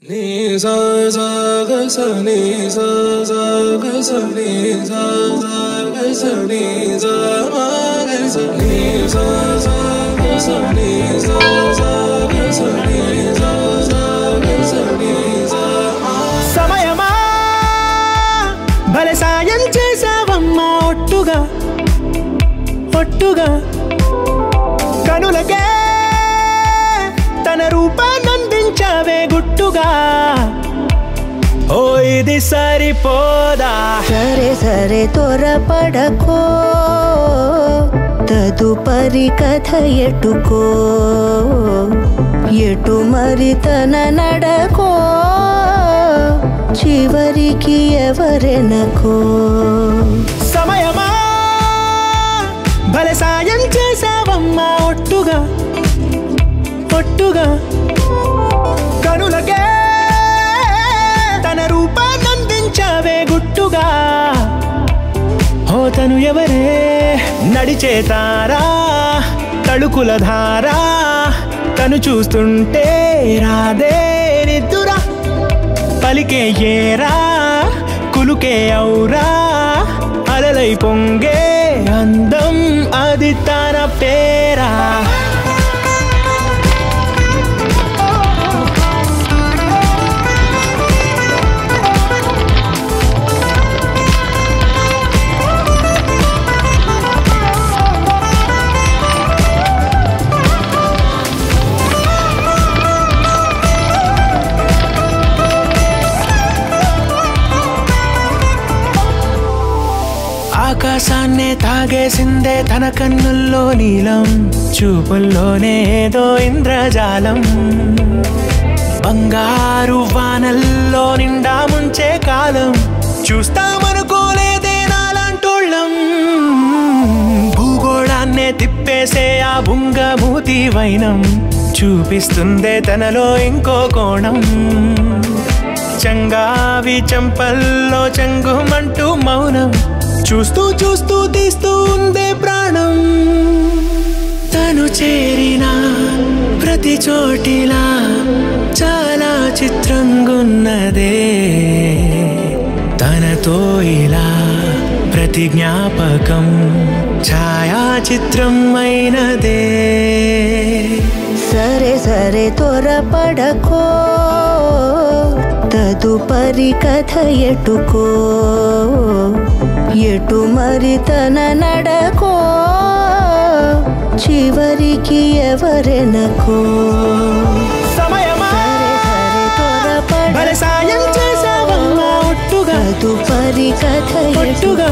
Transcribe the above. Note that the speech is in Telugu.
Ni sa sa ga sa ni sa sa ga sa ni sa sa ga sa ni sa ma ga sa ni sa sa ga sa ni sa sa ga sa ni sa sa ga sa ni sa ma సమయమా భలే సాయం చేసావమ్మా ఒట్టుగా ఒట్టుగా కనులకే తన రూపాన్నందించావే గుట్టుగా ఓ ఇది సరిపోదా సరే సరే త్వరపడకో తదుపరి కథ ఎటుకో ఎటు మరి తన నడకో చివరికి ఎవరెనకో సమయమా భలే సాయం చేసావమ్మా ఒట్టుగా ఒట్టుగా కనులకే తన రూపాన్నందించావే గుట్టుగా ఓ తను ఎవరే నడిచే తారా తళుకుల ధారా తను చూస్తుంటే రాదే నిద్దురా పలికే ఏరా కులుకే ఔరా అలలై పొంగే అందం అది తన పేరా ఆకాశాన్నే తాగేసిందే తన కన్నుల్లో నీలం చూపుల్లోనే ఏదో ఇంద్రజాలం బంగారు వానల్లో నిండా ముంచే కాలం చూస్తామనుకోలేదే నాలాంటోళ్ళం భూగోళాన్నే తిప్పేసే ఆ బుంగమూతి వైనం చూపిస్తుందే తనలో ఇంకో కోణం చంగావి చంపల్లో చంగుమంటూ మౌనం చూస్తూ చూస్తూ తీస్తూ ఉందే ప్రాణం తను చేరిన ప్రతి చోటిలా చాలా చిత్రంగున్నదే తనతో ఇలా ప్రతి జ్ఞాపకం ఛాయాచిత్రం అయినదే సరే సరే త్వరపడకో తదుపరి కథ ఎటుకో ఎటు మరి తన నడకో చివరికి ఎవరెనకో సమయమా భలే సాయం చేసావమ్మా ఒట్టుగా తదుపరి కథ ఎటుకో